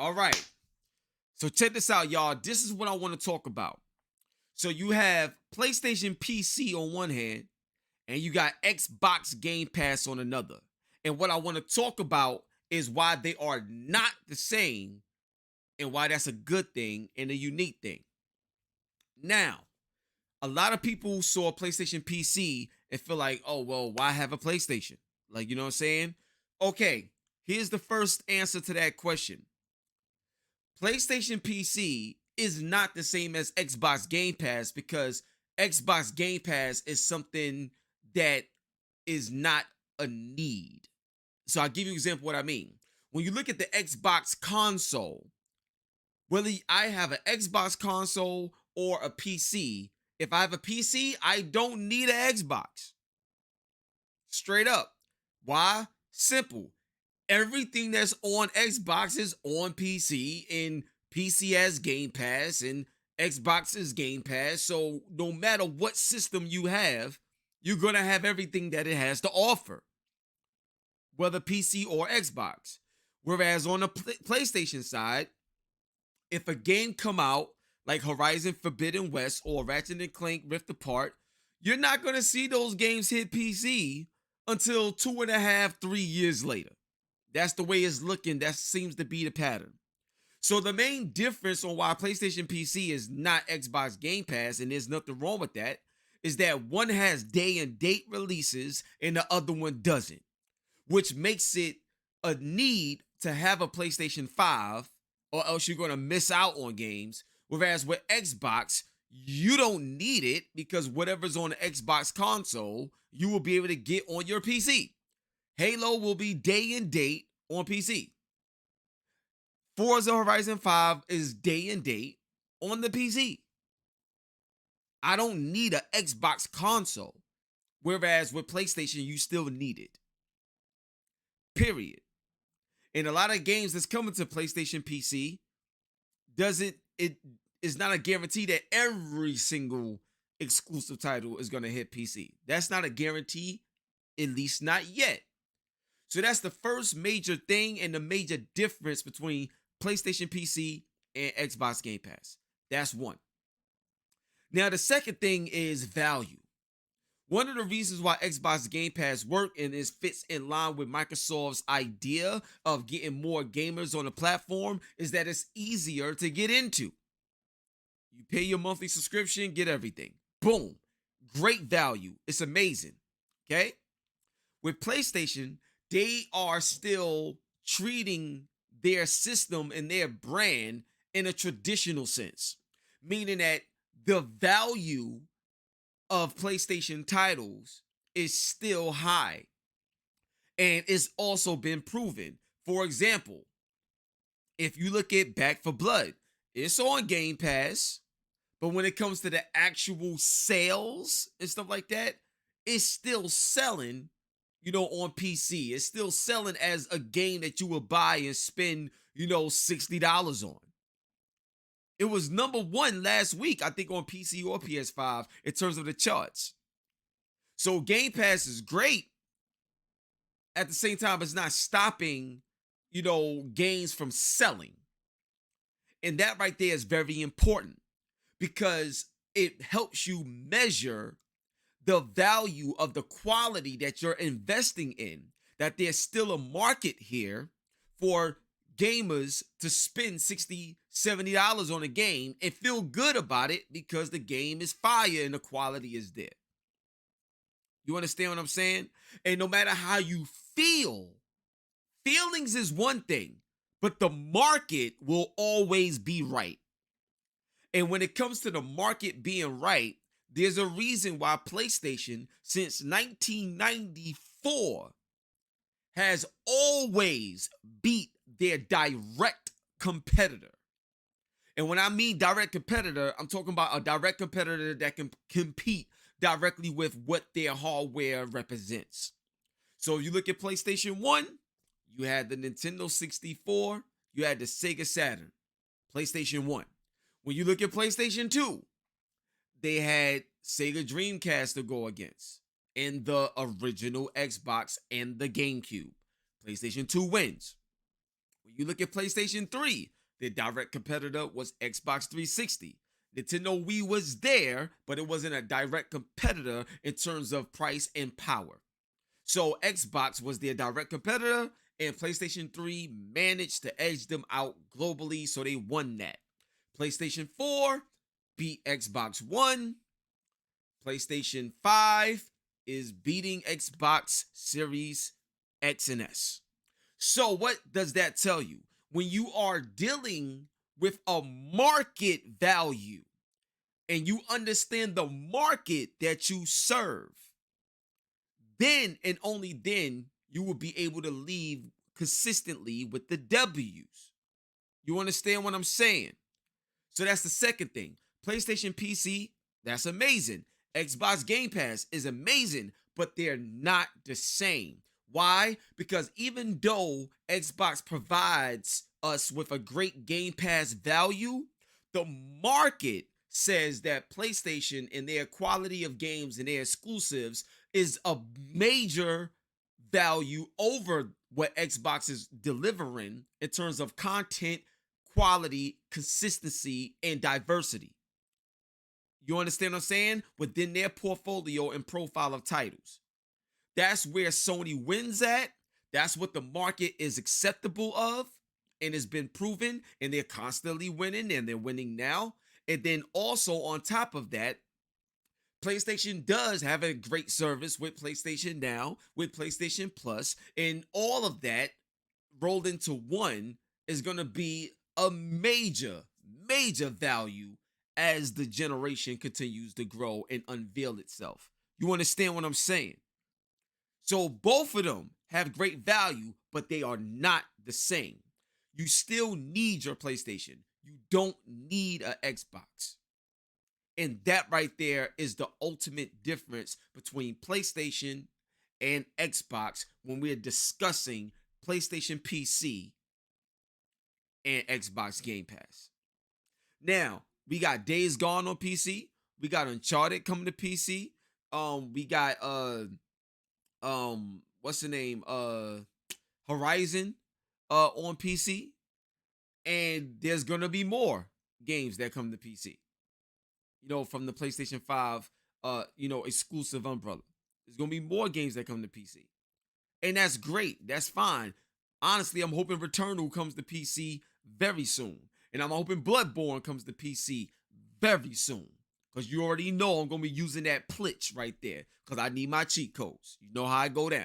All right. So check this out, y'all. This is what I want to talk about. So you have PlayStation PC on one hand, and you got Xbox Game Pass on another. And what I want to talk about is why they are not the same and why that's a good thing and a unique thing. Now, a lot of people saw PlayStation PC and feel like, oh, well, why have a PlayStation? Like, you know what I'm saying? Okay, here's the first answer to that question. PlayStation PC is not the same as Xbox Game Pass because Xbox Game Pass is something that is not a need. So I'll give you an example of what I mean. When you look at the Xbox console, whether I have an Xbox console or a PC, if I have a PC, I don't need an Xbox. Straight up. Why? Simple. Everything that's on Xbox is on PC, and PC has Game Pass, and Xbox is Game Pass. So no matter what system you have, you're going to have everything that it has to offer, whether PC or Xbox. Whereas on the PlayStation side, if a game come out like Horizon Forbidden West or Ratchet and Clank Rift Apart, you're not going to see those games hit PC until 2.5, 3 years later. That's the way it's looking. That seems to be the pattern. So the main difference on why PlayStation PC is not Xbox Game Pass, and there's nothing wrong with that, is that one has day and date releases and the other one doesn't, which makes it a need to have a PlayStation 5 or else you're going to miss out on games. Whereas with Xbox, you don't need it because whatever's on the Xbox console, you will be able to get on your PC. Halo will be day and date on PC. Forza Horizon 5 is day and date on the PC. I don't need an Xbox console. Whereas with PlayStation, you still need it. Period. And a lot of games that's coming to PlayStation PC it is not a guarantee that every single exclusive title is going to hit PC. That's not a guarantee, at least not yet. So that's the first major thing and the major difference between PlayStation PC and Xbox Game Pass. That's one. Now, the second thing is value. One of the reasons why Xbox Game Pass work and it fits in line with Microsoft's idea of getting more gamers on the platform is that it's easier to get into. You pay your monthly subscription, get everything. Boom. Great value. It's amazing. Okay? With PlayStation, they are still treating their system and their brand in a traditional sense, meaning that the value of PlayStation titles is still high and it's also been proven. For example, if you look at Back for Blood, it's on Game Pass, but when it comes to the actual sales and stuff like that, it's still selling, on PC. It's still selling as a game that you will buy and spend, $60 on. It was number one last week, I think, on PC or PS5 in terms of the charts. So Game Pass is great. At the same time, it's not stopping, games from selling. And that right there is very important because it helps you measure the value of the quality that you're investing in, that there's still a market here for gamers to spend $60, $70 on a game and feel good about it because the game is fire and the quality is there. You understand what I'm saying? And no matter how you feel, feelings is one thing, but the market will always be right. And when it comes to the market being right, there's a reason why PlayStation, since 1994, has always beat their direct competitor. And when I mean direct competitor, I'm talking about a direct competitor that can compete directly with what their hardware represents. So if you look at PlayStation 1, you had the Nintendo 64, you had the Sega Saturn, PlayStation 1. When you look at PlayStation 2, they had Sega Dreamcast to go against, and the original Xbox and the GameCube. PlayStation 2 wins. When you look at PlayStation 3, their direct competitor was Xbox 360. Nintendo Wii was there, but it wasn't a direct competitor in terms of price and power. So Xbox was their direct competitor, and PlayStation 3 managed to edge them out globally, so they won that. PlayStation 4 beat Xbox One. PlayStation 5 is beating Xbox Series X and S. So, what does that tell you? When you are dealing with a market value and you understand the market that you serve, then and only then you will be able to leave consistently with the W's. You understand what I'm saying? So that's the second thing. PlayStation PC, that's amazing. Xbox Game Pass is amazing, but they're not the same. Why? Because even though Xbox provides us with a great Game Pass value, the market says that PlayStation and their quality of games and their exclusives is a major value over what Xbox is delivering in terms of content, quality, consistency, and diversity. You understand what I'm saying? Within their portfolio and profile of titles. That's where Sony wins at. That's what the market is acceptable of and has been proven. And they're constantly winning, and they're winning now. And then also on top of that, PlayStation does have a great service with PlayStation Now, with PlayStation Plus, and all of that rolled into one is going to be a major, major value as the generation continues to grow and unveil itself. You understand what I'm saying? So both of them have great value, but they are not the same. You still need your PlayStation. You don't need an Xbox. And that right there is the ultimate difference between PlayStation and Xbox when we're discussing PlayStation PC and Xbox Game Pass. Now, we got Days Gone on PC. We got Uncharted coming to PC. We got what's the name? Horizon on PC. And there's gonna be more games that come to PC. From the PlayStation 5 exclusive umbrella. There's gonna be more games that come to PC. And that's great. That's fine. Honestly, I'm hoping Returnal comes to PC very soon. And I'm hoping Bloodborne comes to PC very soon. Because you already know I'm going to be using that plitch right there. Because I need my cheat codes. You know how I go down.